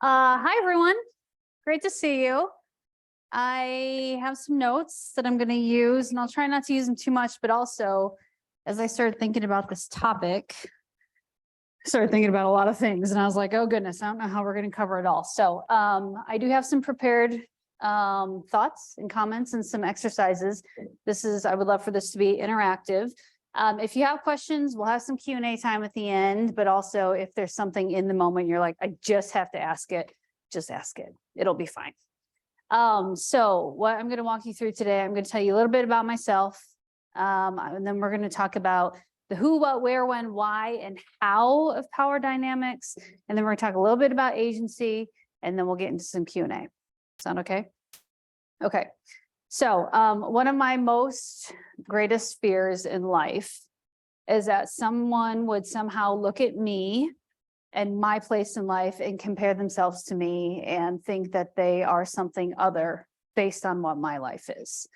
Hi everyone, great to see you. I have some notes that I'm going to use, and I'll try not to use them too much, but also as I started thinking about this topic, I started thinking about a lot of things, and I was like, oh goodness, I don't know how we're going to cover it all. So I do have some prepared thoughts and comments and some exercises. I would love for this to be interactive. If you have questions, we'll have some Q&A time at the end, but also if there's something in the moment, you're like, I just have to ask it, just ask it. It'll be fine. So what I'm going to walk you through today, I'm going to tell you a little bit about myself. And then we're going to talk about the who, what, where, when, why, and how of power dynamics. And then we're going to talk a little bit about agency, and then we'll get into some Q&A. Sound okay? Okay. So one of my most greatest fears in life is that someone would somehow look at me and my place in life and compare themselves to me and think that they are something other based on what my life is.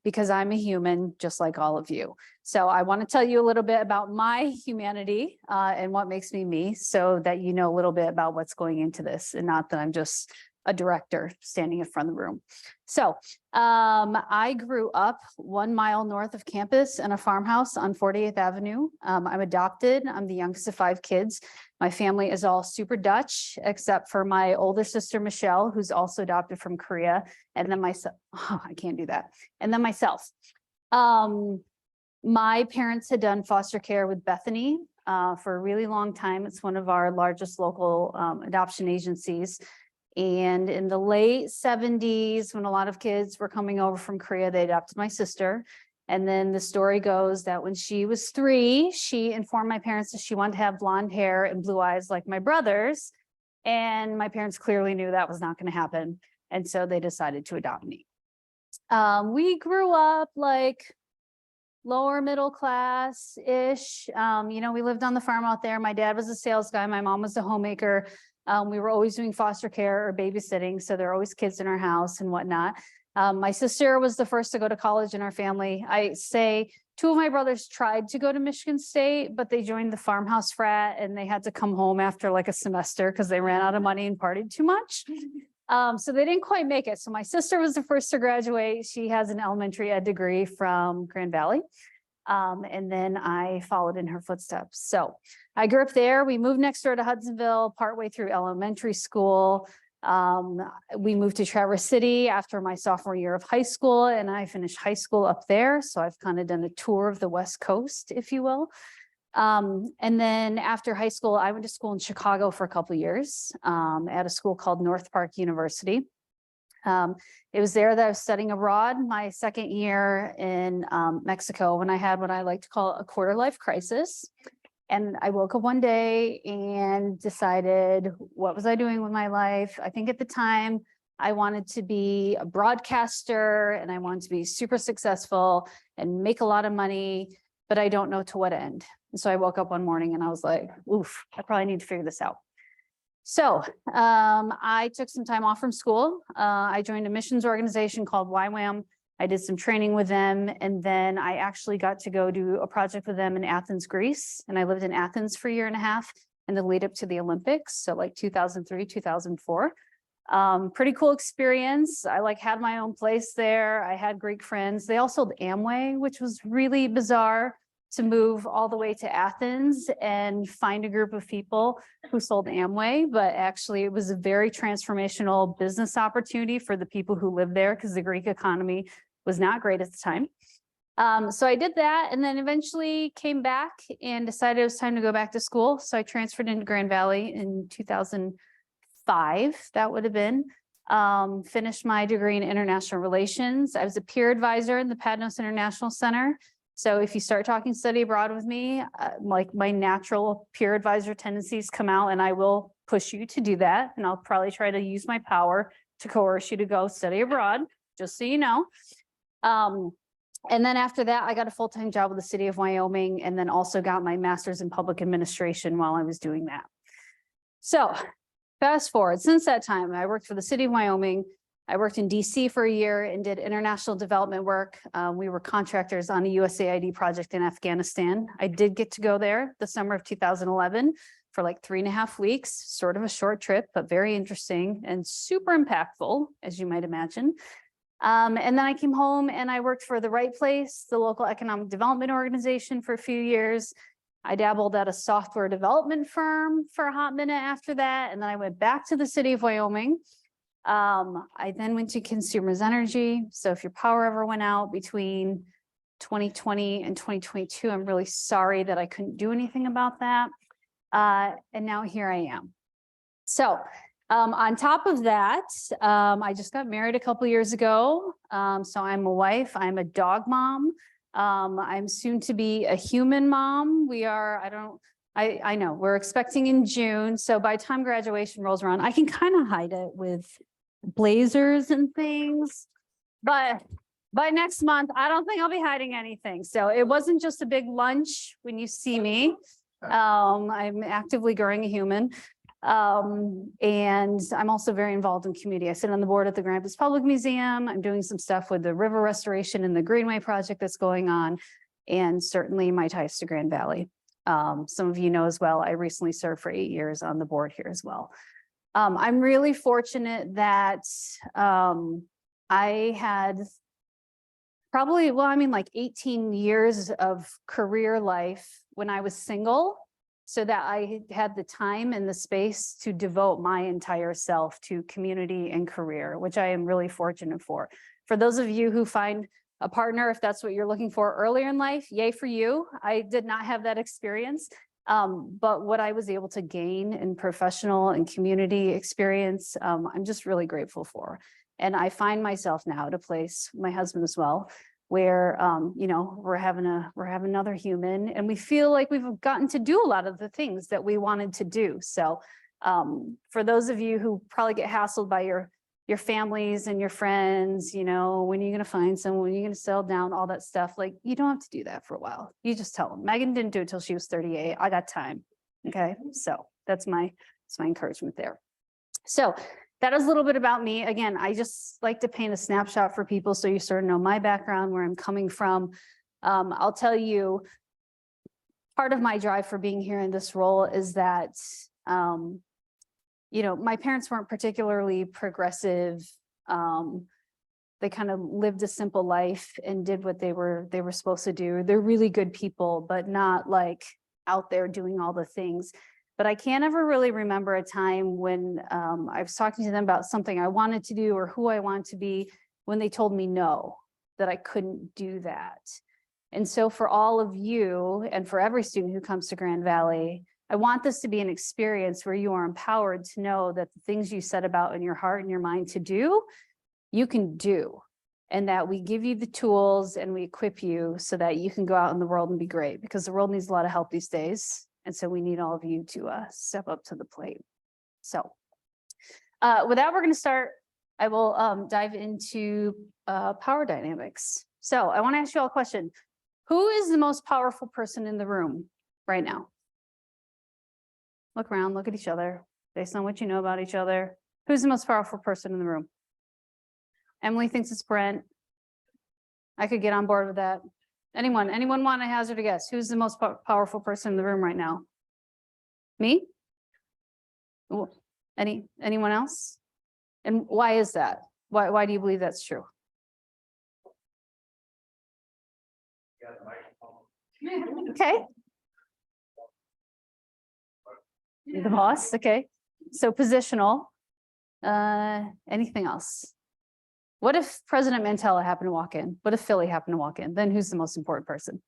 Because I'm a human just like all of you. So I want to tell you a little bit about my humanity and what makes me me, so that you know a little bit about what's going into this, and not that I'm just a director standing in front of the room. So I grew up 1 mile north of campus in a farmhouse on 48th Avenue. I'm adopted. I'm the youngest of 5 kids. My family is all super Dutch, except for my older sister, Michelle, who's also adopted from Korea. And then myself, oh, I can't do that. And then myself. My parents had done foster care with Bethany for a really long time. It's one of our largest local adoption agencies. And in the late 70s, when a lot of kids were coming over from Korea, they adopted my sister. And then the story goes that when she was 3, she informed my parents that she wanted to have blonde hair and blue eyes like my brothers. And my parents clearly knew that was not going to happen. And so they decided to adopt me. We grew up like lower middle class-ish. We lived on the farm out there. My dad was a sales guy. My mom was a homemaker. We were always doing foster care or babysitting, so there are always kids in our house and whatnot. My sister was the first to go to college in our family. I say 2 of my brothers tried to go to Michigan State, but they joined the farmhouse frat and they had to come home after like a semester because they ran out of money and partied too much. So they didn't quite make it. So my sister was the first to graduate. She has an elementary ed degree from Grand Valley. And then I followed in her footsteps. So I grew up there. We moved next door to Hudsonville partway through elementary school. We moved to Traverse City after my sophomore year of high school, and I finished high school up there. So I've kind of done a tour of the West Coast, if you will. And then after high school, I went to school in Chicago for a couple of years at a school called North Park University. It was there that I was studying abroad my second year in Mexico, when I had what I like to call a quarter life crisis. And I woke up one day and decided, what was I doing with my life? I think at the time I wanted to be a broadcaster and I wanted to be super successful and make a lot of money, but I don't know to what end. And so I woke up one morning and I was like, oof, I probably need to figure this out. So I took some time off from school. I joined a missions organization called YWAM. I did some training with them, and then I actually got to go do a project with them in Athens, Greece. And I lived in Athens for a year and a half in the lead up to the Olympics. So like 2003, 2004. Pretty cool experience. I had my own place there. I had Greek friends. They all sold Amway, which was really bizarre, to move all the way to Athens and find a group of people who sold Amway. But actually it was a very transformational business opportunity for the people who lived there, because the Greek economy was not great at the time. So I did that, and then eventually came back and decided it was time to go back to school. So I transferred into Grand Valley in 2005, that would have been. Finished my degree in international relations. I was a peer advisor in the Padnos International Center. So if you start talking study abroad with me, like my natural peer advisor tendencies come out, and I will push you to do that. And I'll probably try to use my power to coerce you to go study abroad, just so you know. And then after that, I got a full-time job with the city of Wyoming, and then also got my master's in public administration while I was doing that. So fast forward, since that time, I worked for the city of Wyoming. I worked in DC for a year and did international development work. We were contractors on a USAID project in Afghanistan. I did get to go there the summer of 2011 for like 3.5 weeks, sort of a short trip, but very interesting and super impactful, as you might imagine. And then I came home and I worked for the Right Place, the local economic development organization, for a few years. I dabbled at a software development firm for a hot minute after that. And then I went back to the city of Wyoming. I then went to Consumers Energy. So if your power ever went out between 2020 and 2022, I'm really sorry that I couldn't do anything about that. And now here I am. So on top of that, I just got married a couple years ago. So I'm a wife, I'm a dog mom. I'm soon to be a human mom. We are, I know we're expecting in June. So by the time graduation rolls around, I can kind of hide it with blazers and things, but by next month, I don't think I'll be hiding anything. So it wasn't just a big lunch when you see me. I'm actively growing a human. And I'm also very involved in community. I sit on the board at the Grampus Public Museum. I'm doing some stuff with the river restoration and the Greenway project that's going on, and certainly my ties to Grand Valley. Some of you know as well, I recently served for 8 years on the board here as well. I'm really fortunate that I had probably, well, I mean, like 18 years of career life when I was single, so that I had the time and the space to devote my entire self to community and career, which I am really fortunate for. For those of you who find a partner, if that's what you're looking for earlier in life, yay for you. I did not have that experience, but what I was able to gain in professional and community experience, I'm just really grateful for. And I find myself now at a place, my husband as well, where you know, we're having another human, and we feel like we've gotten to do a lot of the things that we wanted to do. So for those of you who probably get hassled by your families and your friends, you know, when are you going to find someone, when are you going to settle down, all that stuff, like, you don't have to do that for a while. You just tell them. Megan didn't do it till she was 38. I got time. Okay, so that's my encouragement there. So that is a little bit about me. Again, I just like to paint a snapshot for people so you sort of know my background, where I'm coming from. I'll tell you, part of my drive for being here in this role is that, you know, my parents weren't particularly progressive. They kind of lived a simple life and did what they were supposed to do. They're really good people, but not like out there doing all the things. But I can't ever really remember a time when I was talking to them about something I wanted to do or who I want to be, when they told me no, that I couldn't do that. And so for all of you and for every student who comes to Grand Valley, I want this to be an experience where you are empowered to know that the things you set about in your heart and your mind to do, you can do. And that we give you the tools and we equip you so that you can go out in the world and be great, because the world needs a lot of help these days. And so we need all of you to step up to the plate. So with that, we're going to start. I will dive into power dynamics. So I want to ask you all a question. Who is the most powerful person in the room right now? Look around, look at each other, based on what you know about each other. Who's the most powerful person in the room? Emily thinks it's Brent. I could get on board with that. Anyone want to hazard a guess? Who's the most powerful person in the room right now? Me? Anyone else? And why is that? Why do you believe that's true? Okay. The boss, okay. So positional. Anything else? What if President Mantella happened to walk in? What if Philly happened to walk in? Then who's the most important person?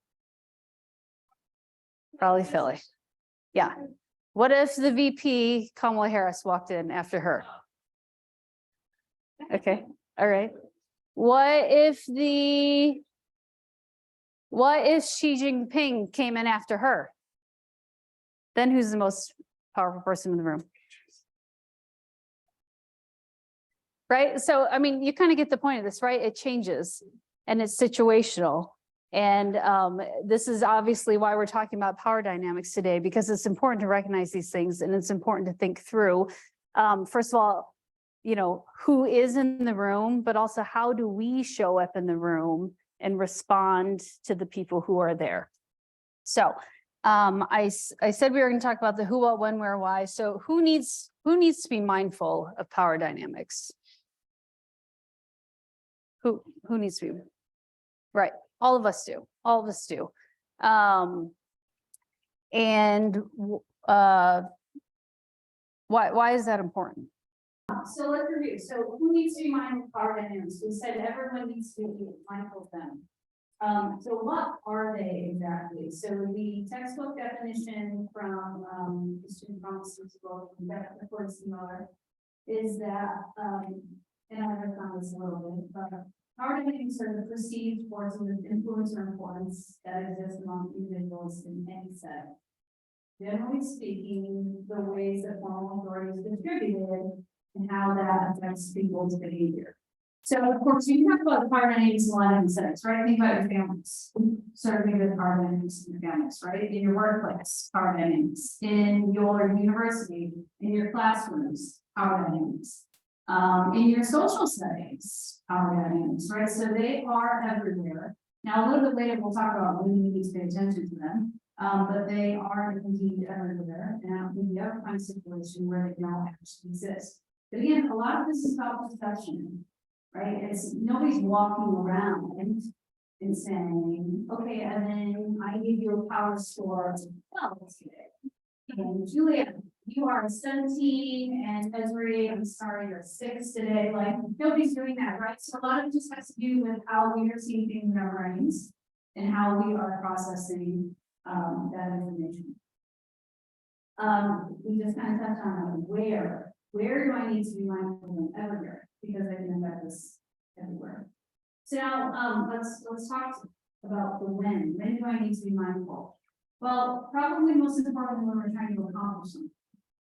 Probably Philly. Yeah. What if the VP, Kamala Harris, walked in after her? Okay. All right. What if Xi Jinping came in after her? Then who's the most powerful person in the room? Right? So, I mean, you kind of get the point of this, right? It changes and it's situational. And this is obviously why we're talking about power dynamics today, because it's important to recognize these things and it's important to think through. First of all, you know, who is in the room, but also how do we show up in the room and respond to the people who are there? So I said we were going to talk about the who, what, when, where, why. So who needs to be mindful of power dynamics? Who needs to be? Right. All of us do. All of us do. Why is that important? So let's review. So who needs to be mindful of power dynamics? We said everyone needs to be mindful of them. So what are they exactly? So the textbook definition from the student promises book, of course, is that, and I have found this a little bit, but power dynamics are the perceived forces of influence or importance that exist among individuals in any setting. Generally speaking, the ways that formal authority is distributed and how that affects people's behavior. So of course, you can talk about the power dynamics in a lot of settings, right? Think about your families. Sort of think of the power dynamics in your families, right? In your workplace, power dynamics. In your university, in your classrooms, power dynamics. In your social settings, power dynamics, right? So they are everywhere. Now, a little bit later, we'll talk about when you need to pay attention to them. But they are indeed everywhere. And we ever find a situation where they don't actually exist. But again, a lot of this is about perception, right? It's nobody's walking around and saying, okay, and then I give you a power score of 12 today. And Julia, you are 17, and Desiree, I'm sorry, you're 6 today. Like, nobody's doing that, right? So a lot of it just has to do with how we are seeing things in our brains and how we are processing that information. We just kind of touched on where do I need to be mindful of them everywhere, because they can affect us everywhere. So now let's talk about the when. When do I need to be mindful? Well, probably most importantly when we're trying to accomplish something,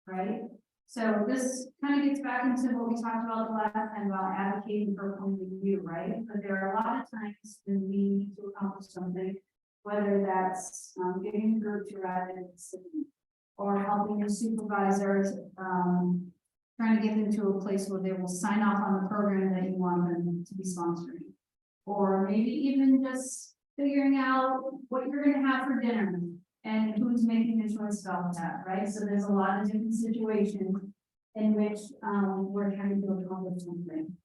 right? So this kind of gets back into what we talked about the last time about advocating for a point of view, right? But there are a lot of times when we need to accomplish something, whether that's getting a group to arrive at a decision or helping your supervisors, trying to get them to a place where they will sign off on the program that you want them to be sponsoring, or maybe even just figuring out what you're going to have for dinner and who's making the choice about that, right? So there's a lot of different situations in which we're trying to accomplish something.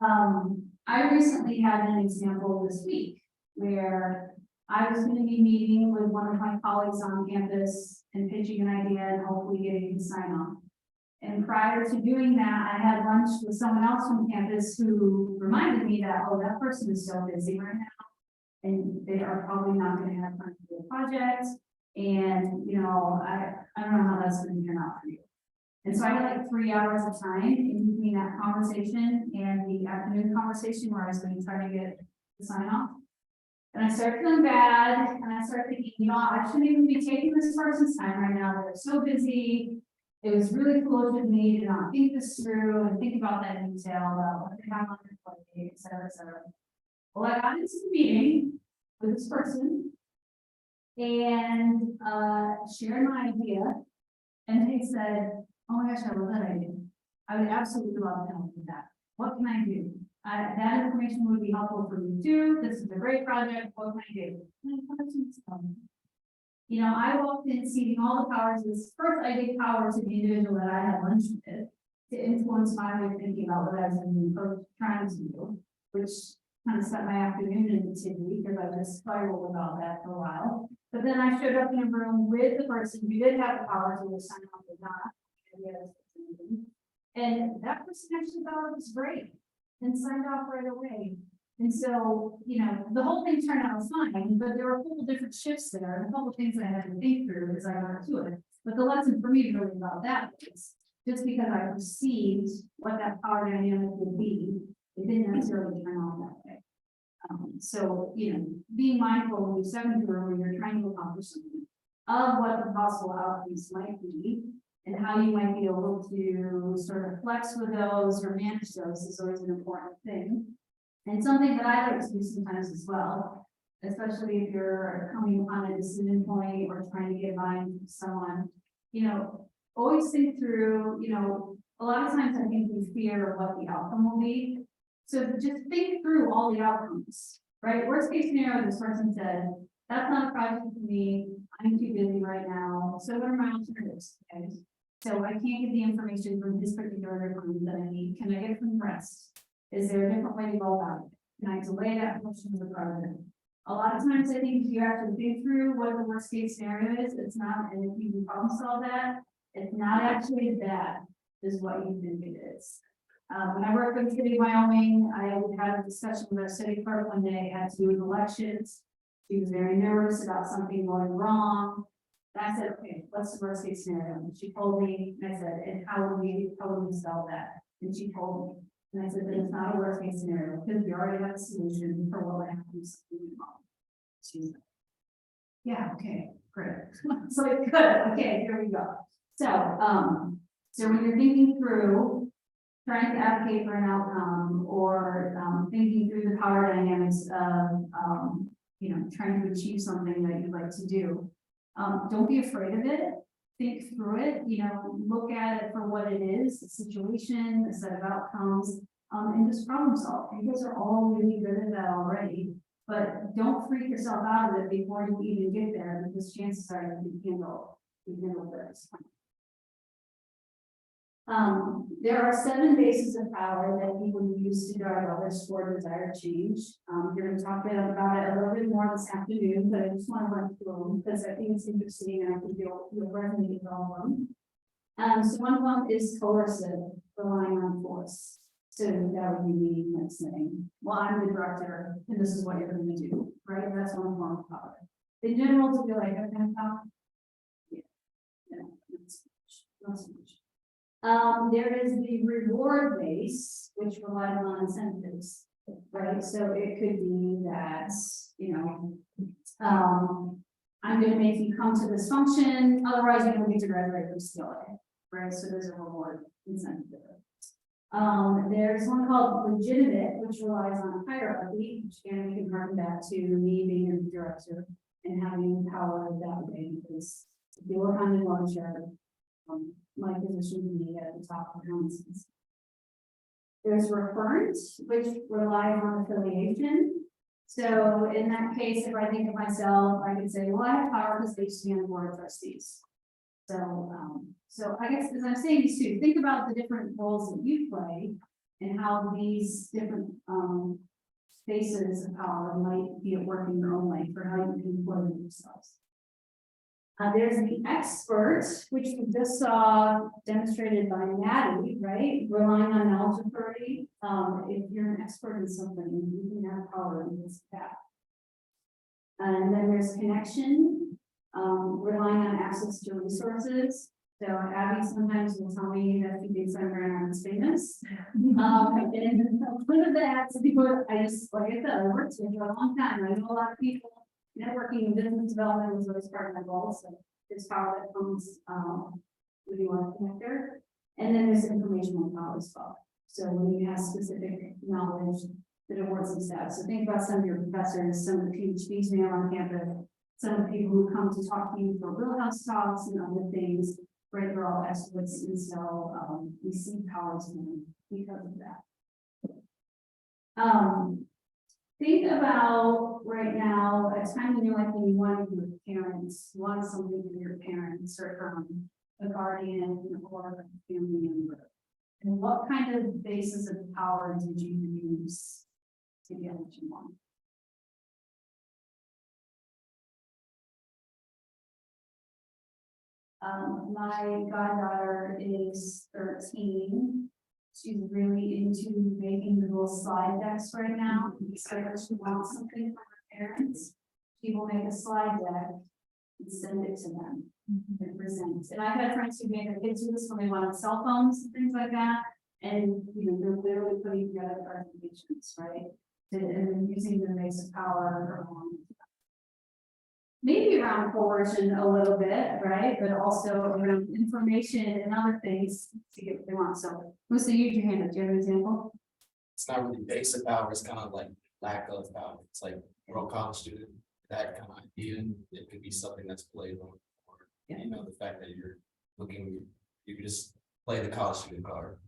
I recently had an example this week where I was going to be meeting with one of my colleagues on campus and pitching an idea and hopefully getting a sign off. And prior to doing that, I had lunch with someone else from campus who reminded me that, oh, that person is so busy right now, and they are probably not going to have time to do a project. And, you know, I don't know how that's going to turn out for you. And so I had like 3 hours of time in between that conversation and the afternoon conversation where I was going to try to get the sign off. And I started feeling bad, and I started thinking, you know, I shouldn't even be taking this person's time right now. They're so busy. It was really foolish of me to not think this through and think about that detail about what they have on their plate, et cetera, et cetera. Well, I got into the meeting with this person and shared my idea, and they said, oh my gosh, I love that idea. I would absolutely love to help with that. What can I do? That information would be helpful for me too. This is a great project. What can I do? You know, I walked in ceding all the power to this. First, I gave power to the individual that I had lunch with to influence my way of thinking about what I was trying to do, which kind of set my afternoon into activity because I just spiraled about that for a while. But then I showed up in a room with the person who did have the power to sign off or not. And that person actually thought it was great and signed off right away. And so, you know, the whole thing turned out fine, but there were a couple different shifts there, and a couple of things I had to think through as I got to it. But the lesson for me really about that was just because I perceived what that power dynamic would be, it didn't necessarily turn out that way. So, you know, being mindful when you step into a room when you're trying to accomplish something of what the possible outcomes might be and how you might be able to sort of flex with those or manage those is always an important thing. And something that I like to do sometimes as well, especially if you're coming on a decision point or trying to get by someone, you know, always think through, you know, a lot of times I think we fear what the outcome will be. So just think through all the outcomes, right? Worst case scenario, this person said, that's not a project for me. I'm too busy right now, so what are my alternatives? Okay. So I can't get the information from this particular department that I need, can I get it from the rest? Is there a different way to go about it? Can I delay that portion of the project? A lot of times, I think if you have to think through what the worst case scenario is, it's not, and if you can problem solve that, it's not actually as bad as what you think it is. When I worked with the city of Wyoming, I had a discussion with our city clerk one day, had to do with elections. She was very nervous about something going wrong. And I said, okay, what's the worst case scenario? And she told me, and I said, and how would we solve that? And she told me, and I said, that it's not a worst case scenario, because we already have a solution for what happens. She's like, yeah, okay, great. So it's good. Okay, here we go. So when you're thinking through trying to advocate for an outcome or thinking through the power dynamics of trying to achieve something that you'd like to do, don't be afraid of it. Think through it, look at it for what it is, the situation, a set of outcomes, and just problem solve. You guys are all really good at that already, but don't freak yourself out of it before you even get there, because chances are you can handle this. There are 7 bases of power that people use to drive others toward desired change. You're going to talk about it a little bit more this afternoon, but I just want to run through them because I think it's interesting and I think you'll resonate with all of them. So one of them is coercive, relying on force. So that would be me like saying, well, I'm the director and this is what you're going to do, right? That's one form of power. In general, to be like, that kind of power? Yeah, not so much. There is the reward base, which relies on incentives, right? So it could be that, I'm going to make you come to this function, otherwise you don't get to graduate from CLA, right? So there's a reward incentive there. There's one called legitimate, which relies on hierarchy, which again, we can harken back to me being a director and having power that way, because if you look on the lawn chart, my position would be at the top of the councils. There's referent, which relies on affiliation. So in that case, if I think of myself, I could say, well, I have power because they stand on the board of trustees. So I guess as I'm saying these two, think about the different roles that you play and how these different spaces of power might be at work in your own life for how you can employ yourselves. There's the expert, which we just saw demonstrated by Maddie, right? Relying on knowledge authority. If you're an expert in something, you can have power in this path. And then there's connection, relying on access to resources. So Abby sometimes will tell me that she thinks I'm around famous. And one of the acts of people, I just, like I said, I worked with for a long time. I know a lot of people. Networking and business development was always part of my goal, so there's power that comes when you want to connector. And then there's informational power as well. So when you have specific knowledge that awards and staff. So think about some of your professors, some of the PhDs we have on campus, some of the people who come to talk to you for wheelhouse talks and other things, right? They're all experts, and so we see powers in them because of that. Think about right now a time in your life when you wanted your parents, want something from your parents or from a guardian or a family member. And what kind of basis of power did you use to get what you want? My goddaughter is 13. She's really into making the little slide decks right now. So if she wants something from her parents, she will make a slide deck and send it to them and present. And I've had friends who made their kids do this when they wanted cell phones and things like that. And they're literally putting together presentations, right? And then using the base of power maybe around coercion a little bit, right? But also around information and other things to get what they want. So, Musa, you your hand up. Do you have an example? It's not really basic power, it's kind of like lack of power. It's like we're all college student, that kind of idea. It could be something that's played on, or the fact that you're looking, you can just play the college student card.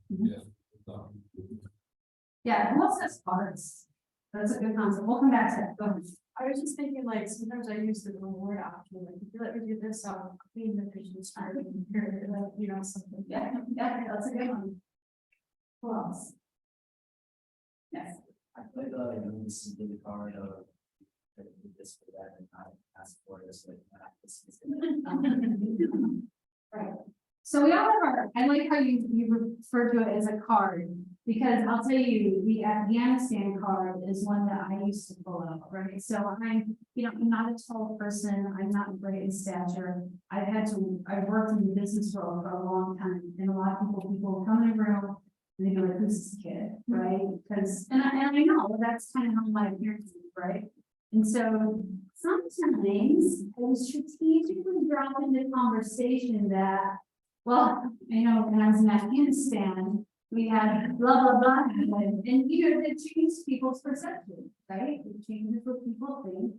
Yeah, who else has cards? That's a good concept. We'll come back to that. Go ahead. I was just thinking, like, sometimes I use the reward option, like, if you let me do this, I'll clean the dishes, you know, something. Yeah, that's a good one. Who else? Yes. I put this is the card of this for that and I ask for this like this is Right. So we all have our, I like how you refer to it as a card, because I'll tell you, the Afghanistan card is one that I used to pull out, right? So I'm, I'm not a tall person, I'm not great in stature. I've worked in the business world for a long time, and a lot of people come in a room, and they go like, who's this kid, right? Because, and I know, that's kind of how my appearance is, right? And so sometimes I was strategically drop into conversation that, well, when I was in Afghanistan, we had blah, blah, blah, and it changed people's perception, right? It changes what people think.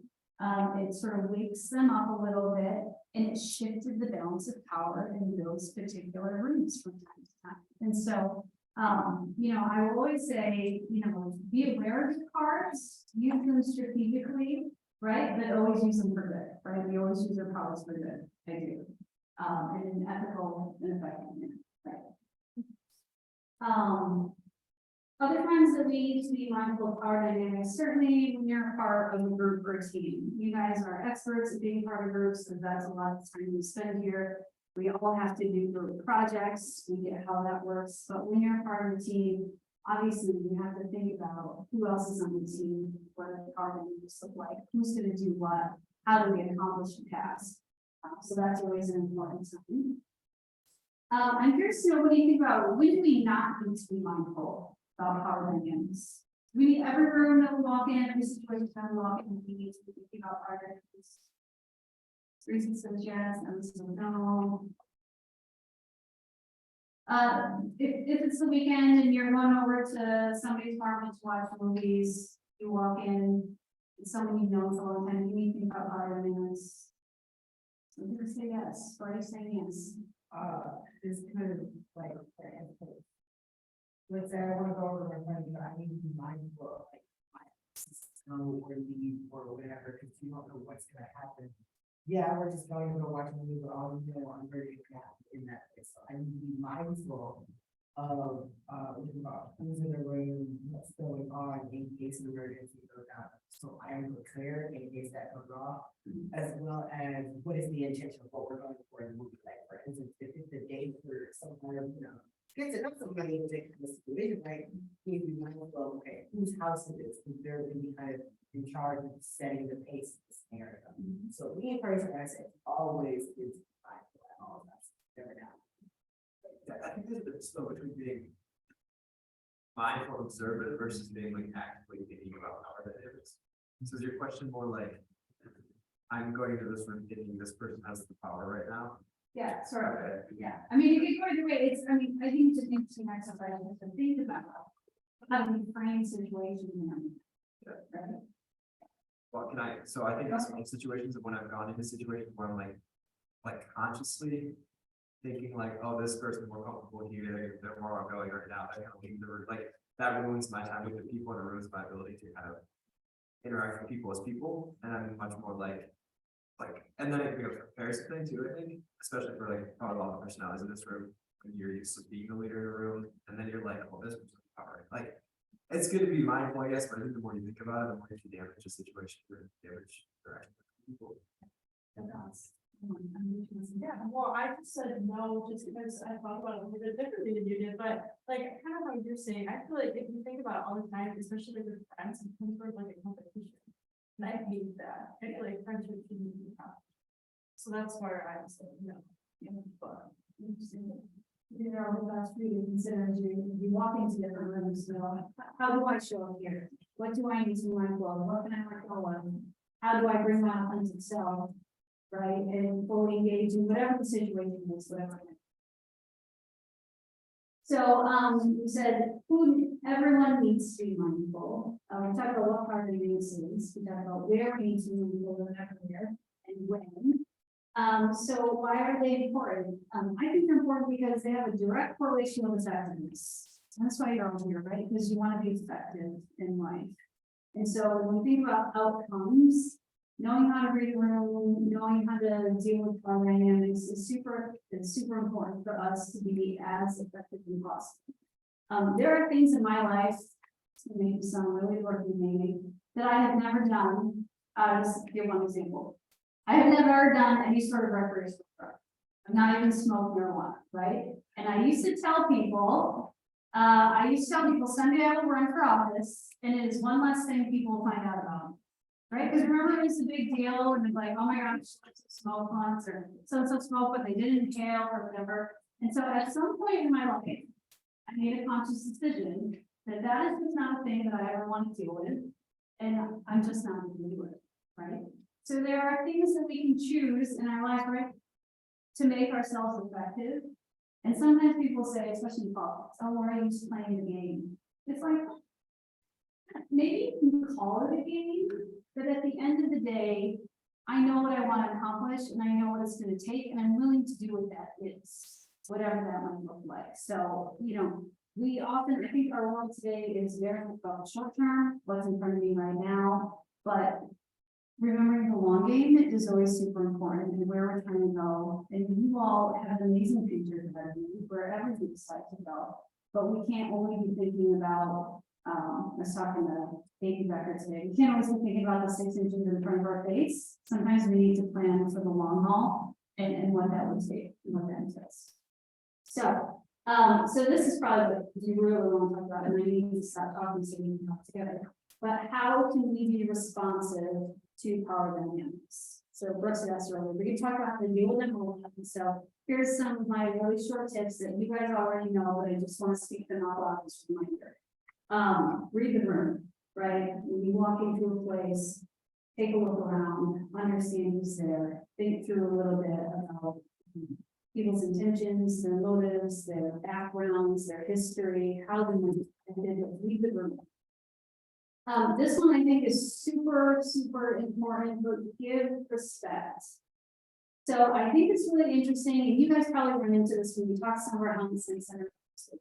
It sort of wakes them up a little bit, and it shifted the balance of power in those particular rooms from time to time. And so, I will always say, be aware of your cards, use them strategically, right? But always use them for good, right? We always use our powers for good. I do. In an ethical and effective manner, right? Other times that we need to be mindful of power dynamics, certainly when you're part of a group or a team. You guys are experts at being part of groups, and that's a lot of time we spend here. We all have to do group projects, we get how that works, but when you're part of a team, obviously you have to think about who else is on the team, what the power dynamics look like, who's gonna do what, how do we accomplish the task. So that's always an important thing. I'm curious to know, what do you think about, when do we not need to be mindful about power dynamics? Do we need every room that we walk in, every situation that we walk in, we need to be thinking about power dynamics? Reason says yes, and so no. If it's the weekend and you're going over to somebody's apartment to watch movies, you walk in, it's someone you've known for a long time, you need to think about power dynamics. So I'm gonna say yes. Why are you saying yes? It's kind of like, let's say I want to go over my friend, but I need to be mindful of like my system or leave or whatever, because you don't know what's gonna happen. Yeah, we're just going to go watch a movie, but all you know, I'm very happy in that place. So I need to be mindful of who's in the room, what's going on in case an emergency goes down. So I am prepared in case that goes off, as well as what is the intention of what we're going for in the movie. Like, for instance, if it's a day for someone, get to know somebody in this situation, right? You need to be mindful of, okay, whose house it is, because they're going to be kind of in charge of setting the pace of the scenario. So we encourage our assets always is mindful at all times. Never down. I think there's a bit still between being mindful, observant versus being like actively thinking about power dynamics. So is your question more like, I'm going into this room thinking this person has the power right now? Yeah, sort of. Yeah. I mean, it could go either way. I think it's an interesting exercise to think about how do we frame situations in them. Right? Well, so I think in situations of when I've gone into situations where I'm like consciously thinking like, oh, this person's more comfortable here, they're more outgoing right now, I kind of leave the room, like that ruins my time with the people and it ruins my ability to kind of interact with people as people, and I'm much more like, and then it becomes a comparison thing too, I think, especially for like probably a lot of personalities in this room, when you're used to being the leader in a room, and then you're like, oh, this person's power, like, it's good to be mindful, I guess, but I think the more you think about it, the more you can damage a situation, or damage interaction with people. Yeah, well, I just said no, just because I thought about it a little bit differently than you did, but like, kind of what you're saying, I feel like if you think about it all the time, especially with friends, it comes from like a competition. And I hate that, I feel like friendship shouldn't be tough. So that's where I was saying no, but. That's for you to consider as you walk into different rooms. How do I show up here? What do I need to be mindful of? What can I let go of? How do I bring my authentic self? Right, and fully engage in whatever the situation is, whatever. So, we said everyone needs to be mindful. We talked about what part of the news is. We talked about where we need to be mindful and everywhere and when. So why are they important? I think they're important because they have a direct correlation with effectiveness. That's why you're all here, right? Because you want to be effective in life. And so when we think about outcomes, knowing how to read a room, knowing how to deal with power dynamics is it's super important for us to be as effective as possible. There are things in my life, to make it sound really working maybe, that I have never done. I'll just give one example. I have never done any sort of recreational drug. I've not even smoked marijuana, right? And I used to tell people, someday I will run for office, and it is one less thing people find out about. Right, because remember it was a big deal, and it's like, oh my gosh, smoke once, or so smoke, but they didn't inhale or whatever. And so at some point in my life, I made a conscious decision that that is just not a thing that I ever want to deal with, and I'm just not going to do it, right? So there are things that we can choose in our life, right, to make ourselves effective. And sometimes people say, especially in politics, oh, we're used to playing the game. It's like, maybe you can call it a game, but at the end of the day, I know what I want to accomplish, and I know what it's going to take, and I'm willing to do what that is, whatever that might look like. So, we often, I think our world today is very much about short term, what's in front of me right now, but remembering the long game is always super important, and where we're trying to go. And you all have amazing futures ahead of you, wherever you decide to go. But we can't only be thinking about, I was talking to Katie Becker today, we can't always be thinking about the 6 inches in front of our face. Sometimes we need to plan for the long haul and what that would take, and what that entails. So, so this is probably what you really want to talk about, and I need to stop talking so we can talk together. But how can we be responsive to power dynamics? So Brooks asked earlier, we can talk about the new and old. So here's some of my really short tips that you guys already know, but I just want to speak them out loud as a reminder. Read the room, right? When you walk into a place, take a look around, understand who's there, think through a little bit about people's intentions, their motives, their backgrounds, their history, how they went, and then read the room. This one I think is super, super important, but give respect. So I think it's really interesting, and you guys probably run into this when you talk to some of our homeless center.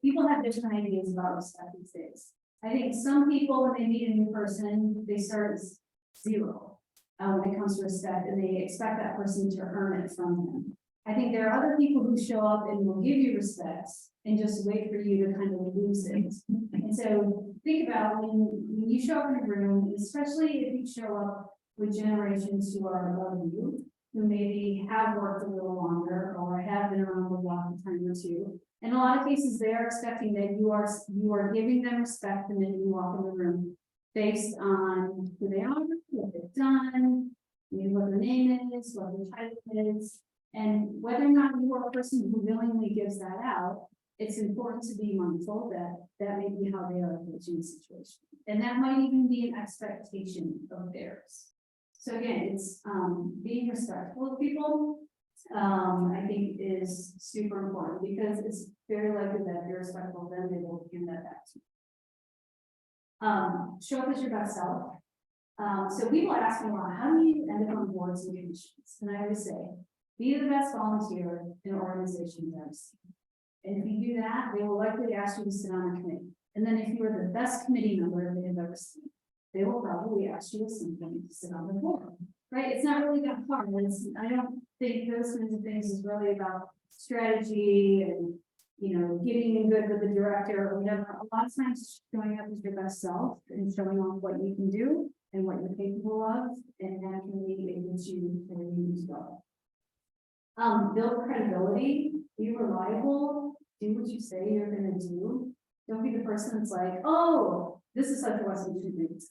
People have different ideas about respect these days. I think some people, when they meet a new person, they start as 0 when it comes to respect, and they expect that person to earn it from them. I think there are other people who show up and will give you respect and just wait for you to kind of lose it. And so think about when you show up in a room, especially if you show up with generations who are above you, who maybe have worked a little longer or have been around a long time or two. In a lot of cases, they are expecting that you are giving them respect, and then you walk in the room based on who they are, what they've done, maybe what their name is, what their title is, and whether or not you are a person who willingly gives that out. It's important to be mindful that that may be how they are approaching the situation, and that might even be an expectation of theirs. So again, it's being respectful of people. I think is super important, because it's very likely that if you're respectful of them, they will give that back to you. Show up as your best self. So people ask me a lot, how do you end up on boards and commissions? And I always say, be the best volunteer in an organization you've ever seen. And if you do that, they will likely ask you to sit on a committee. And then if you are the best committee member they have ever seen, they will probably ask you at some point to sit on the board. Right? It's not really that hard. I don't think those kinds of things is really about strategy and, getting in good with the director or whatever. A lot of times showing up as your best self and showing off what you can do and what you're capable of, and that can lead you where you need to go. Build credibility, be reliable, do what you say you're gonna do. Don't be the person that's like, oh, this is such a Western treatment.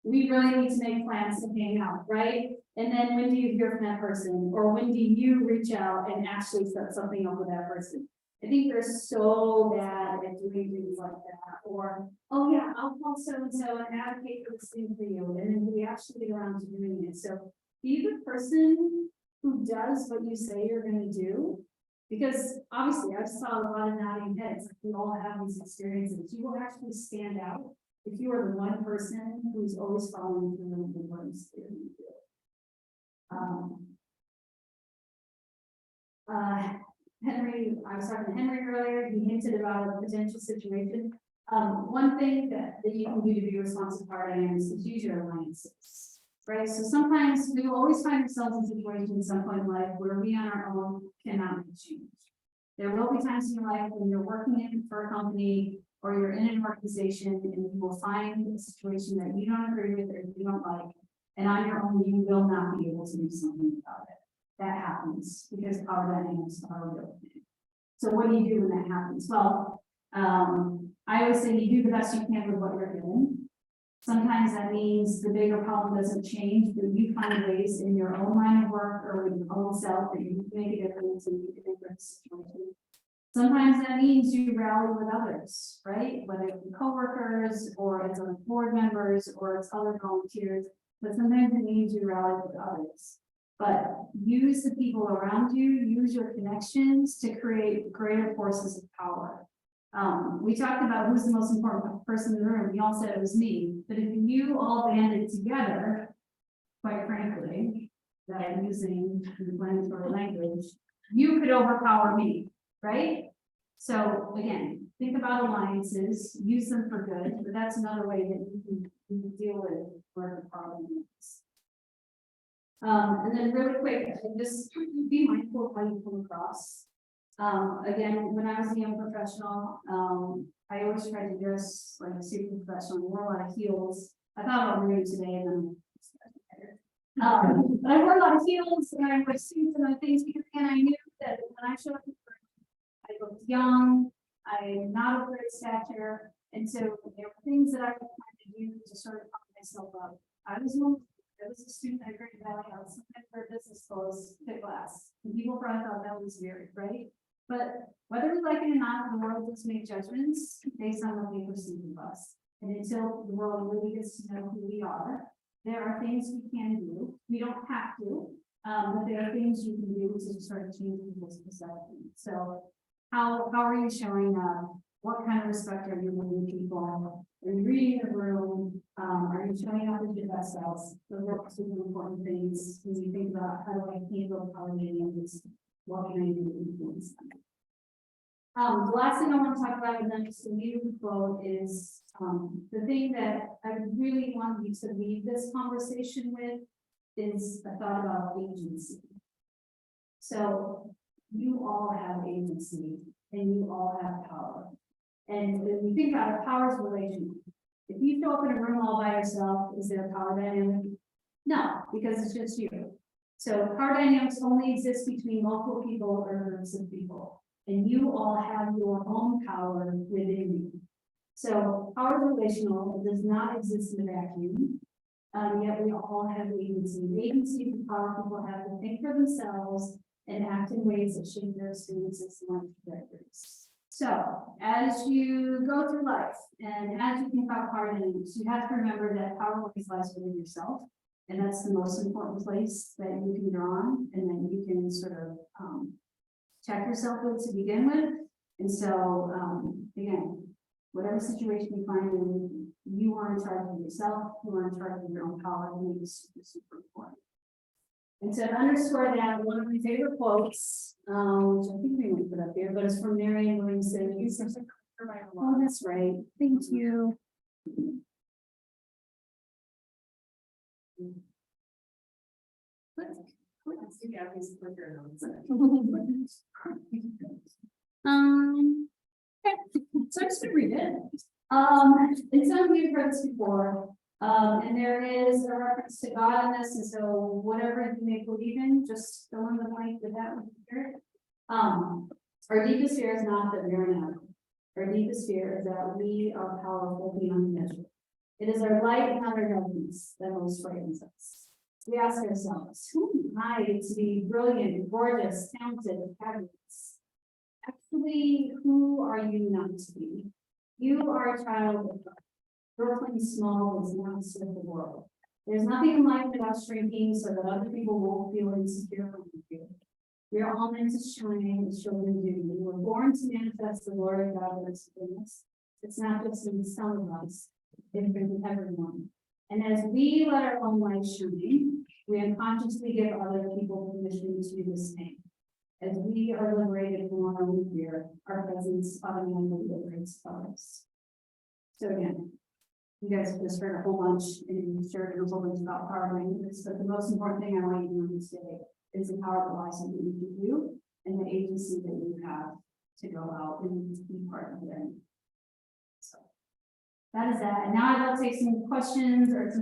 We really need to make plans to hang out, right? And then when do you hear from that person? Or when do you reach out and actually set something up with that person? I think they're so bad at doing things like that. Or, oh yeah, I'll call so-and-so and advocate for this thing for you. And then we actually get around to doing it. So be the person who does what you say you're gonna do. Because obviously I saw a lot of nodding heads. We all have these experiences. You will actually stand out if you are the one person who's always following through with what you say you're gonna do. Henry, I was talking to Henry earlier, he hinted about a potential situation. One thing that you can do to be a responsive part is use your alliances, right? So sometimes we will always find ourselves in situations at some point in life where we on our own cannot make change. There will be times in your life when you're working for a company or you're in an organization and you will find a situation that you don't agree with or you don't like. And on your own, you will not be able to do something about it. That happens because power dynamics are real. So what do you do when that happens? Well, I always say you do the best you can with what you're given. Sometimes that means the bigger problem doesn't change, but you find ways in your own line of work or with your own self that you can make a difference and you can make a situation. Sometimes that means you rally with others, right? Whether it's coworkers or it's other board members or it's other volunteers, but sometimes it means you rally with others. But use the people around you, use your connections to create greater forces of power. We talked about who's the most important person in the room. We all said it was me, but if you all banded together, quite frankly, that I'm using inflammatory language, you could overpower me, right? So again, think about alliances, use them for good, but that's another way that you can deal with where the problem is. And then really quick, just be mindful of how you come across. Again, when I was a young professional, I always tried to dress like a super professional, wore a lot of heels. I thought about wearing today and then. But I wore a lot of heels and I wore suits and other things because again, I knew that when I showed up, I looked young, I'm not of great stature, and so there were things that I was trying to do to sort of pump myself up. I was a student at Great Valley. I was sometimes wear business clothes to class, and people probably thought that was weird, right? But whether we like it or not, the world does make judgments based on what they perceive of us. And until the world really gets to know who we are, there are things we can do. We don't have to, but there are things you can do to sort of change people's perception. So how are you showing up? What kind of respect are you giving people? Are you reading the room? Are you showing up as your best selves? Those are super important things when you think about how do I handle power dynamics. What can I do to influence them? The last thing I want to talk about, and then just to leave the quote, is the thing that I really want you to leave this conversation with is a thought about agency. So you all have agency and you all have power. And when you think about it, power is relational. If you show up in a room all by yourself, is there a power dynamic? No, because it's just you. So power dynamics only exist between multiple people or groups of people, and you all have your own power within you. So power is relational, it does not exist in a vacuum, yet we all have agency. The agency the power people have to think for themselves and act in ways that shape their experiences and life trajectories. So as you go through life and as you think about power dynamics, you have to remember that power always lies within yourself. And that's the most important place that you can draw on and then you can sort of check yourself with to begin with. And so, again, whatever situation you find in, you are in charge of yourself, you are in charge of your own power, and it is super, super important. And to underscore that, one of my favorite quotes, which I think we might put up here, but it's from Marianne Williamson. Oh, that's right. Thank you. Okay, so I'm just gonna read it. And some of you have heard this before, and there is a reference to God in this, and so whatever you may believe in, just fill in the blank with that one here. Our deepest fear is not that we are inadequate. Our deepest fear is that we are powerful beyond measure. It is our light and our darkness that most frightens us. We ask ourselves, who am I to be brilliant, gorgeous, talented, fabulous? Actually, who are you not to be? You are a child of God. Your playing small is not serve the world. There's nothing in life about shrinking so that other people won't feel insecure with you. We are all meant to shine as children do. We were born to manifest the glory of God in us. It's not just in some of us, it's in everyone. And as we let our own light shine, we unconsciously give other people permission to do the same. As we are liberated from our own fear, our presence automatically liberates others. So again, you guys have just heard a whole bunch and shared a whole bunch about power languages, but the most important thing I want you to know today is the power of the license that you can do and the agency that you have to go out and be part of them. So that is that. And now I'll take some questions or some